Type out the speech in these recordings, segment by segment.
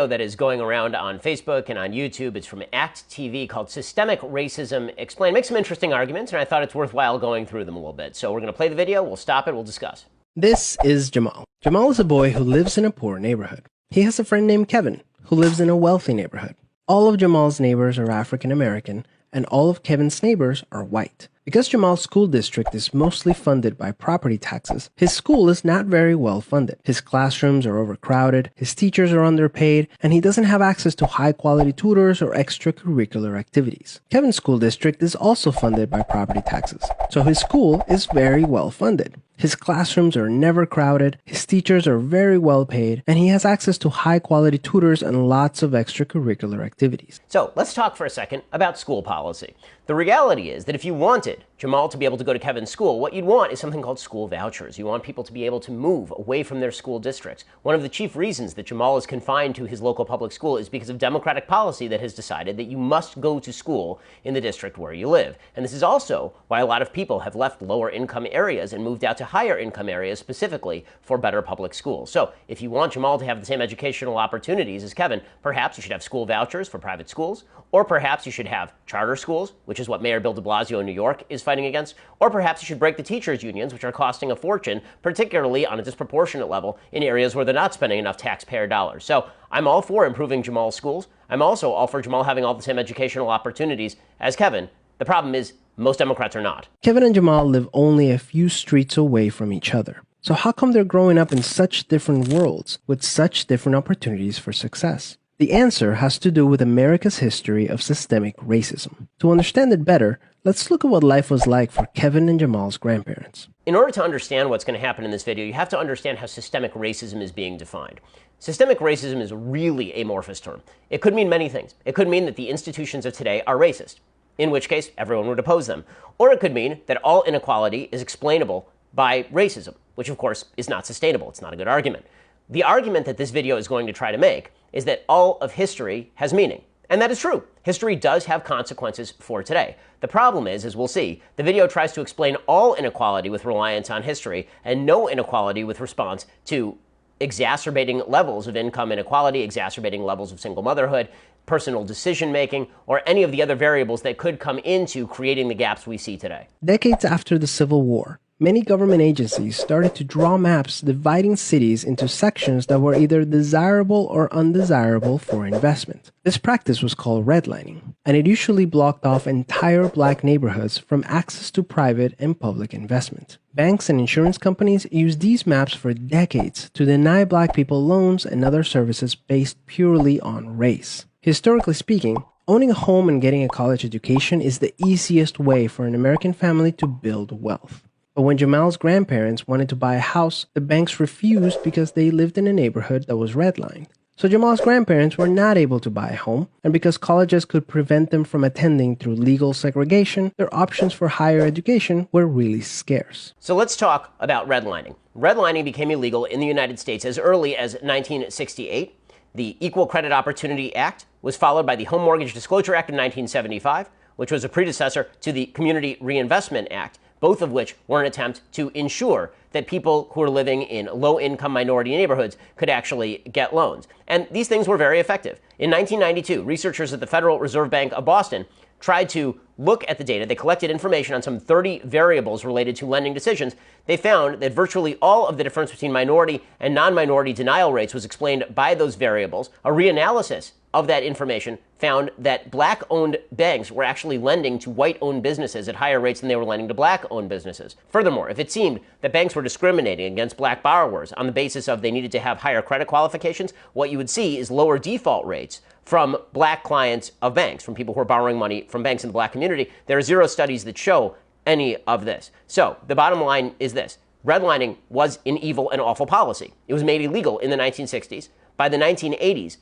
That is going around on Facebook and on YouTube. It's from ACT TV called Systemic Racism Explained. Makes some interesting arguments, and I thought it's worthwhile going through them a little bit. So we're going to play the video, we'll stop it, we'll discuss. This is Jamal. Jamal is a boy who lives in a poor neighborhood. He has a friend named Kevin, who lives in a wealthy neighborhood. All of Jamal's neighbors are African American, and all of Kevin's neighbors are white. Because Jamal's school district is mostly funded by property taxes, his school is not very well funded. His classrooms are overcrowded, his teachers are underpaid, and he doesn't have access to high-quality tutors or extracurricular activities. Kevin's school district is also funded by property taxes, so his school is very well funded. His classrooms are never crowded, his teachers are very well paid, and he has access to high-quality tutors and lots of extracurricular activities. So let's talk for a second about school policy. The reality is that if you wanted Jamal to be able to go to Kevin's school, what you'd want is something called school vouchers. You want people to be able to move away from their school districts. One of the chief reasons that Jamal is confined to his local public school is because of Democratic policy that has decided that you must go to school in the district where you live. And this is also why a lot of people have left lower income areas and moved out to higher income areas specifically for better public schools. So if you want Jamal to have the same educational opportunities as Kevin, perhaps you should have school vouchers for private schools, or perhaps you should have charter schools, which is what Mayor Bill de Blasio in New York is fighting against, or perhaps you should break the teachers' unions, which are costing a fortune, particularly on a disproportionate level in areas where they're not spending enough taxpayer dollars. So I'm all for improving Jamal's schools. I'm also all for Jamal having all the same educational opportunities as Kevin. The problem is most Democrats are not. Kevin and Jamal live only a few streets away from each other. So how come they're growing up in such different worlds with such different opportunities for success? The answer has to do with America's history of systemic racism. To understand it better, let's look at what life was like for Kevin and Jamal's grandparents. In order to understand what's going to happen in this video, you have to understand how systemic racism is being defined. Systemic racism is really an amorphous term. It could mean many things. It could mean that the institutions of today are racist, in which case everyone would oppose them. Or it could mean that all inequality is explainable by racism, which of course is not sustainable. It's not a good argument. The argument that this video is going to try to make is that all of history has meaning. And that is true. History does have consequences for today. The problem is, as we'll see, the video tries to explain all inequality with reliance on history and no inequality with response to exacerbating levels of income inequality, exacerbating levels of single motherhood, personal decision-making, or any of the other variables that could come into creating the gaps we see today. Decades after the Civil War, many government agencies started to draw maps dividing cities into sections that were either desirable or undesirable for investment. This practice was called redlining, and it usually blocked off entire black neighborhoods from access to private and public investment. Banks and insurance companies used these maps for decades to deny black people loans and other services based purely on race. Historically speaking, owning a home and getting a college education is the easiest way for an American family to build wealth. But when Jamal's grandparents wanted to buy a house, the banks refused because they lived in a neighborhood that was redlined. So Jamal's grandparents were not able to buy a home, and because colleges could prevent them from attending through legal segregation, their options for higher education were really scarce. So let's talk about redlining. Redlining became illegal in the United States as early as 1968. The Equal Credit Opportunity Act was followed by the Home Mortgage Disclosure Act in 1975, which was a predecessor to the Community Reinvestment Act, both of which were an attempt to ensure that people who are living in low-income minority neighborhoods could actually get loans. And these things were very effective. In 1992, researchers at the Federal Reserve Bank of Boston tried to look at the data. They collected information on some 30 variables related to lending decisions. They found that virtually all of the difference between minority and non-minority denial rates was explained by those variables. A reanalysis of that information found that black-owned banks were actually lending to white-owned businesses at higher rates than they were lending to black-owned businesses. Furthermore, if it seemed that banks were discriminating against black borrowers on the basis of they needed to have higher credit qualifications, what you would see is lower default rates from black clients of banks, from people who are borrowing money from banks in the black community. There are zero studies that show any of this. So the bottom line is this. Redlining was an evil and awful policy. It was made illegal in the 1960s. By the 1980s,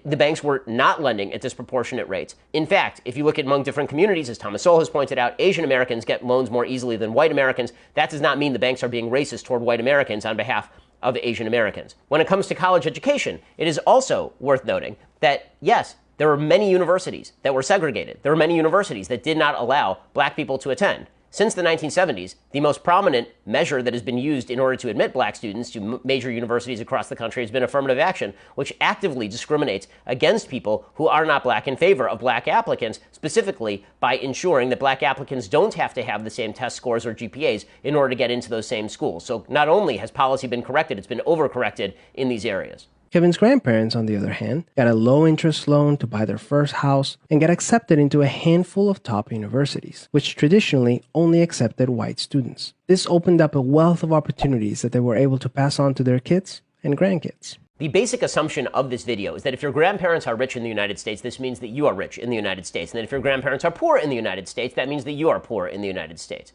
the banks were not lending at disproportionate rates. In fact, if you look at among different communities, as Thomas Sowell has pointed out, Asian Americans get loans more easily than white Americans. That does not mean the banks are being racist toward white Americans on behalf of Asian Americans. When it comes to college education, it is also worth noting that, yes, there were many universities that were segregated. There were many universities that did not allow black people to attend. Since the 1970s, the most prominent measure that has been used in order to admit black students to major universities across the country has been affirmative action, which actively discriminates against people who are not black in favor of black applicants, specifically by ensuring that black applicants don't have to have the same test scores or GPAs in order to get into those same schools. So not only has policy been corrected, it's been overcorrected in these areas. Kevin's grandparents, on the other hand, got a low-interest loan to buy their first house and got accepted into a handful of top universities, which traditionally only accepted white students. This opened up a wealth of opportunities that they were able to pass on to their kids and grandkids. The basic assumption of this video is that if your grandparents are rich in the United States, this means that you are rich in the United States. And that if your grandparents are poor in the United States, that means that you are poor in the United States.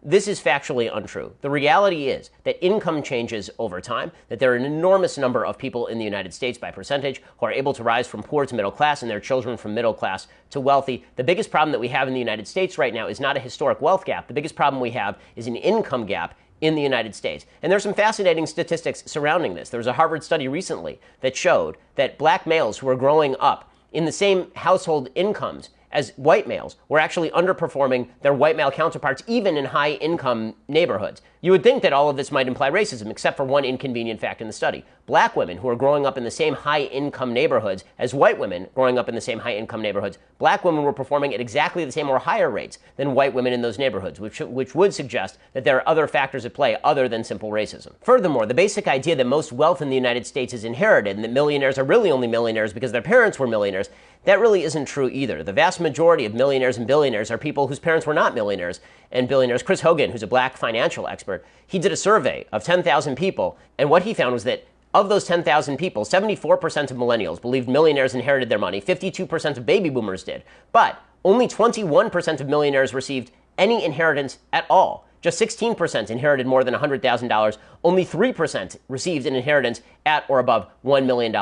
This is factually untrue. The reality is that income changes over time, that there are an enormous number of people in the United States by percentage who are able to rise from poor to middle class and their children from middle class to wealthy. The biggest problem that we have in the United States right now is not a historic wealth gap. The biggest problem we have is an income gap in the United States. And there's some fascinating statistics surrounding this. There was a Harvard study recently that showed that black males who are growing up in the same household incomes as white males were actually underperforming their white male counterparts, even in high-income neighborhoods. You would think that all of this might imply racism, except for one inconvenient fact in the study. Black women who are growing up in the same high-income neighborhoods as white women growing up in the same high-income neighborhoods, black women were performing at exactly the same or higher rates than white women in those neighborhoods, which would suggest that there are other factors at play other than simple racism. Furthermore, the basic idea that most wealth in the United States is inherited and that millionaires are really only millionaires because their parents were millionaires, that really isn't true either. The vast majority of millionaires and billionaires are people whose parents were not millionaires and billionaires. Chris Hogan, who's a black financial expert, he did a survey of 10,000 people, and what he found was that of those 10,000 people, 74% of millennials believed millionaires inherited their money, 52% of baby boomers did, but only 21% of millionaires received any inheritance at all. Just 16% inherited more than $100,000. Only 3% received an inheritance at or above $1 million.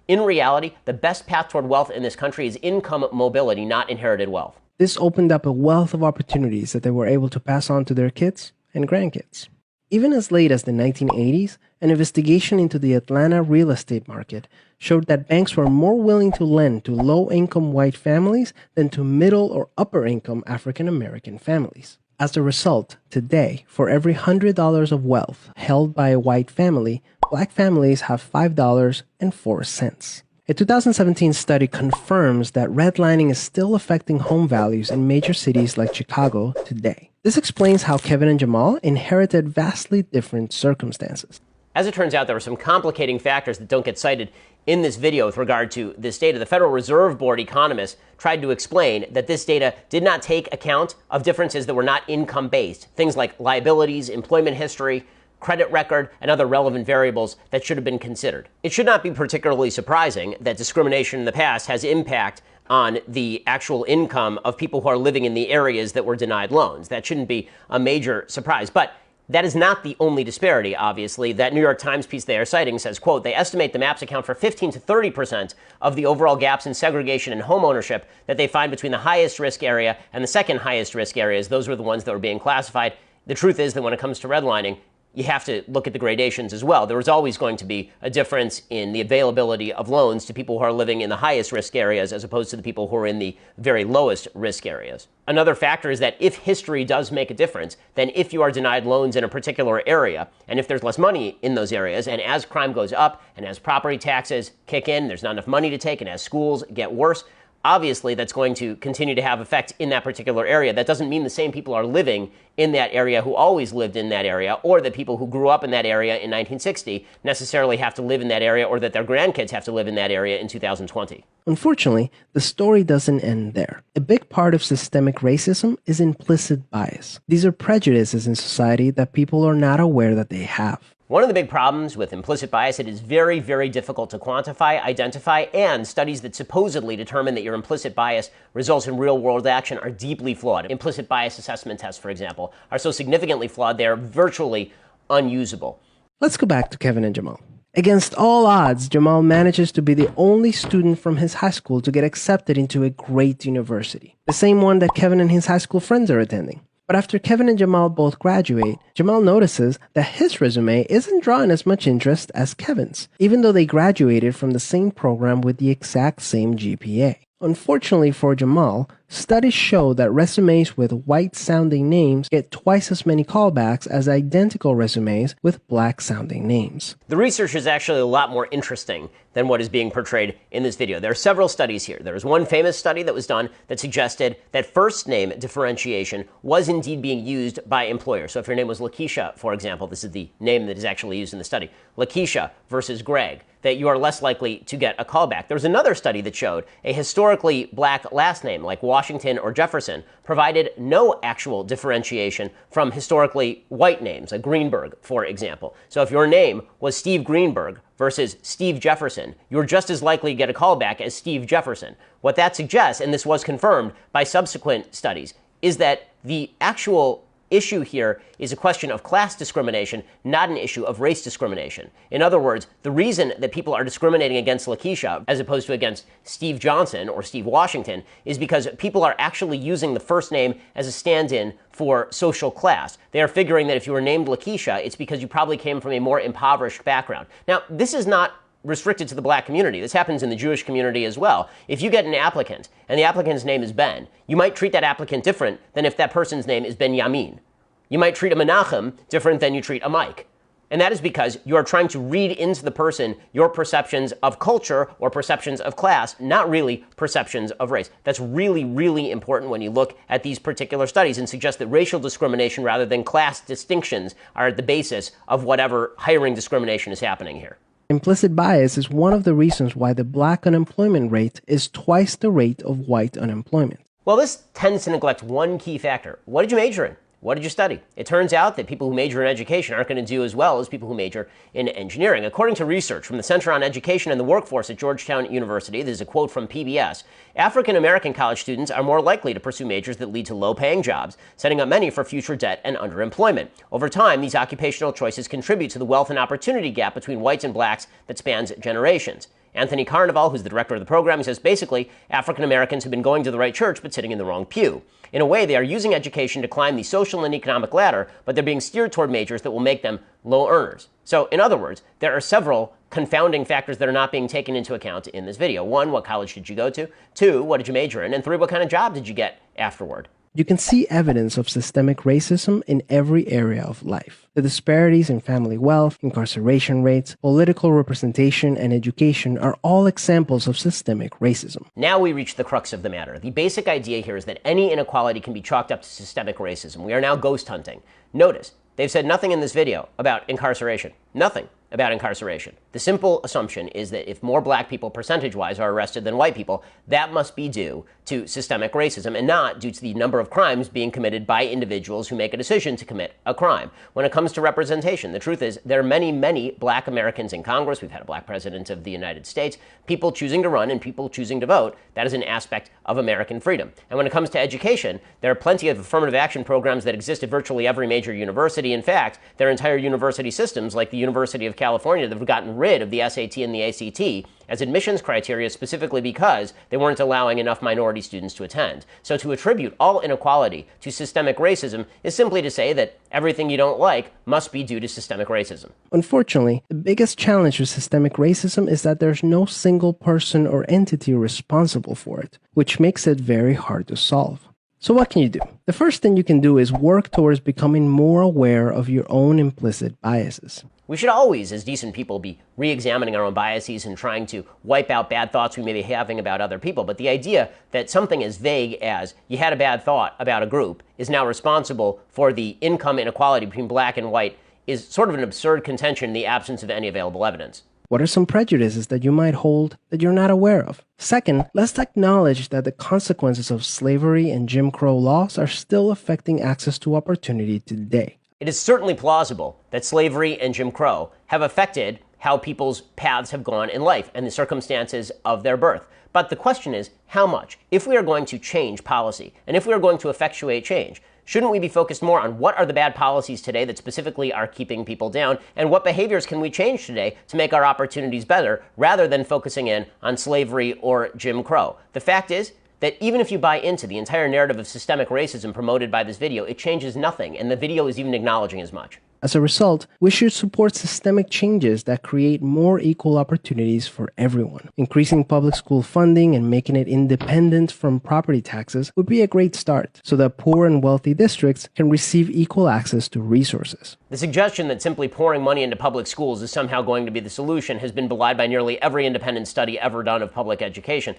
In reality, the best path toward wealth in this country is income mobility, not inherited wealth. This opened up a wealth of opportunities that they were able to pass on to their kids and grandkids. Even as late as the 1980s, an investigation into the Atlanta real estate market showed that banks were more willing to lend to low-income white families than to middle or upper-income African-American families. As a result, today, for every $100 of wealth held by a white family, black families have $5.04. A 2017 study confirms that redlining is still affecting home values in major cities like Chicago today. This explains how Kevin and Jamal inherited vastly different circumstances. As it turns out, there are some complicating factors that don't get cited in this video with regard to this data. The Federal Reserve Board economists tried to explain that this data did not take account of differences that were not income-based, things like liabilities, employment history, credit record, and other relevant variables that should have been considered. It should not be particularly surprising that discrimination in the past has impact on the actual income of people who are living in the areas that were denied loans. That shouldn't be a major surprise. But that is not the only disparity, obviously. That New York Times piece they are citing says, quote, they estimate the maps account for 15 to 30% of the overall gaps in segregation and home ownership that they find between the highest risk area and the second highest risk areas. Those were the ones that were being classified. The truth is that when it comes to redlining, you have to look at the gradations as well. There is always going to be a difference in the availability of loans to people who are living in the highest risk areas as opposed to the people who are in the very lowest risk areas. Another factor is that if history does make a difference, then if you are denied loans in a particular area, and if there's less money in those areas, and as crime goes up, and as property taxes kick in, there's not enough money to take, and as schools get worse, obviously that's going to continue to have effect in that particular area. That doesn't mean the same people are living in that area who always lived in that area, or that people who grew up in that area in 1960 necessarily have to live in that area, or that their grandkids have to live in that area in 2020. Unfortunately, the story doesn't end there. A big part of systemic racism is implicit bias. These are prejudices in society that people are not aware that they have. One of the big problems with implicit bias, it is very, very difficult to quantify, identify, and studies that supposedly determine that your implicit bias results in real-world action are deeply flawed. Implicit bias assessment tests, for example, are so significantly flawed they are virtually unusable. Let's go back to Kevin and Jamal. Against all odds, Jamal manages to be the only student from his high school to get accepted into a great university, the same one that Kevin and his high school friends are attending. But after Kevin and Jamal both graduate, Jamal notices that his resume isn't drawing as much interest as Kevin's, even though they graduated from the same program with the exact same GPA. Unfortunately for Jamal, Studies show that resumes with white-sounding names get twice as many callbacks as identical resumes with black-sounding names. The research is actually a lot more interesting than what is being portrayed in this video. There are several studies here. There was one famous study that was done that suggested that first name differentiation was indeed being used by employers. So if your name was Lakeisha, for example, this is the name that is actually used in the study, Lakeisha versus Greg, that you are less likely to get a callback. There was another study that showed a historically black last name like Washington or Jefferson provided no actual differentiation from historically white names, like Greenberg, for example. So if your name was Steve Greenberg versus Steve Jefferson, you're just as likely to get a callback as Steve Jefferson. What that suggests, and this was confirmed by subsequent studies, is that the actual issue here is a question of class discrimination, not an issue of race discrimination. In other words, the reason that people are discriminating against Lakeisha as opposed to against Steve Johnson or Steve Washington is because people are actually using the first name as a stand-in for social class. They are figuring that if you were named Lakeisha, it's because you probably came from a more impoverished background. Now, this is not restricted to the black community. This happens in the Jewish community as well. If you get an applicant and the applicant's name is Ben, you might treat that applicant different than if that person's name is Benjamin. You might treat a Menachem different than you treat a Mike. And that is because you are trying to read into the person your perceptions of culture or perceptions of class, not really perceptions of race. That's really, really important when you look at these particular studies and suggest that racial discrimination rather than class distinctions are at the basis of whatever hiring discrimination is happening here. Implicit bias is one of the reasons why the black unemployment rate is twice the rate of white unemployment. Well, this tends to neglect one key factor. What did you major in? What did you study? It turns out that people who major in education aren't going to do as well as people who major in engineering. According to research from the Center on Education and the Workforce at Georgetown University, this is a quote from PBS, African American college students are more likely to pursue majors that lead to low-paying jobs, setting up many for future debt and underemployment. Over time, these occupational choices contribute to the wealth and opportunity gap between whites and blacks that spans generations. Anthony Carnival, who's the director of the program, says basically African Americans have been going to the right church but sitting in the wrong pew. In a way, they are using education to climb the social and economic ladder, but they're being steered toward majors that will make them low earners. So, in other words, there are several confounding factors that are not being taken into account in this video. 1, what college did you go to? 2, what did you major in? And 3, what kind of job did you get afterward? You can see evidence of systemic racism in every area of life. The disparities in family wealth, incarceration rates, political representation, and education are all examples of systemic racism. Now we reach the crux of the matter. The basic idea here is that any inequality can be chalked up to systemic racism. We are now ghost hunting. Notice, they've said nothing in this video about incarceration. Nothing about incarceration. The simple assumption is that if more black people percentage-wise are arrested than white people, that must be due to systemic racism and not due to the number of crimes being committed by individuals who make a decision to commit a crime. When it comes to representation, the truth is there are many, many black Americans in Congress. We've had a black president of the United States. People choosing to run and people choosing to vote, that is an aspect of American freedom. And when it comes to education, there are plenty of affirmative action programs that exist at virtually every major university. In fact, there are entire university systems like the University of California that have gotten rid of the SAT and the ACT as admissions criteria specifically because they weren't allowing enough minority students to attend. So to attribute all inequality to systemic racism is simply to say that everything you don't like must be due to systemic racism. Unfortunately, the biggest challenge with systemic racism is that there's no single person or entity responsible for it, which makes it very hard to solve. So what can you do? The first thing you can do is work towards becoming more aware of your own implicit biases. We should always, as decent people, be re-examining our own biases and trying to wipe out bad thoughts we may be having about other people. But the idea that something as vague as you had a bad thought about a group is now responsible for the income inequality between black and white is sort of an absurd contention in the absence of any available evidence. What are some prejudices that you might hold that you're not aware of? Second, let's acknowledge that the consequences of slavery and Jim Crow laws are still affecting access to opportunity today. It is certainly plausible that slavery and Jim Crow have affected how people's paths have gone in life and the circumstances of their birth. But the question is, how much? If we are going to change policy, and if we are going to effectuate change, shouldn't we be focused more on what are the bad policies today that specifically are keeping people down, and what behaviors can we change today to make our opportunities better, rather than focusing in on slavery or Jim Crow? The fact is that even if you buy into the entire narrative of systemic racism promoted by this video, it changes nothing, and the video is even acknowledging as much. As a result, we should support systemic changes that create more equal opportunities for everyone. Increasing public school funding and making it independent from property taxes would be a great start, so that poor and wealthy districts can receive equal access to resources. The suggestion that simply pouring money into public schools is somehow going to be the solution has been belied by nearly every independent study ever done of public education.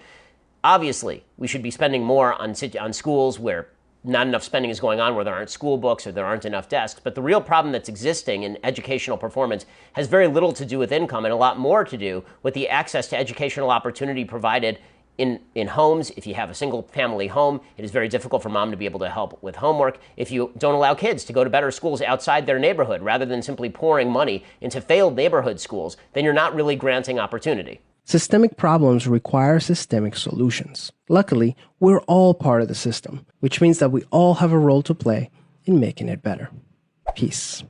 Obviously, we should be spending more on schools where not enough spending is going on, where there aren't school books or there aren't enough desks. But the real problem that's existing in educational performance has very little to do with income and a lot more to do with the access to educational opportunity provided in homes. If you have a single family home, it is very difficult for mom to be able to help with homework. If you don't allow kids to go to better schools outside their neighborhood, rather than simply pouring money into failed neighborhood schools, then you're not really granting opportunity. Systemic problems require systemic solutions. Luckily, we're all part of the system, which means that we all have a role to play in making it better. Peace.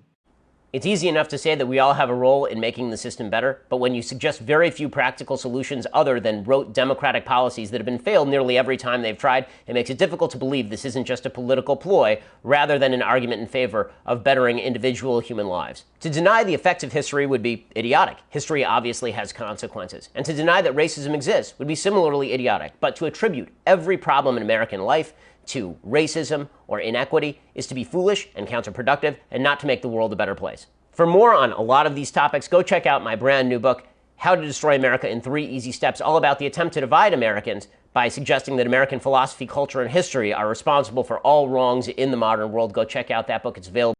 It's easy enough to say that we all have a role in making the system better, but when you suggest very few practical solutions other than rote democratic policies that have been failed nearly every time they've tried, it makes it difficult to believe this isn't just a political ploy rather than an argument in favor of bettering individual human lives. To deny the effects of history would be idiotic. History obviously has consequences. And to deny that racism exists would be similarly idiotic. But to attribute every problem in American life to racism or inequity is to be foolish and counterproductive and not to make the world a better place. For more on a lot of these topics, go check out my brand new book, How to Destroy America in 3 Easy Steps, all about the attempt to divide Americans by suggesting that American philosophy, culture, and history are responsible for all wrongs in the modern world. Go check out that book. It's available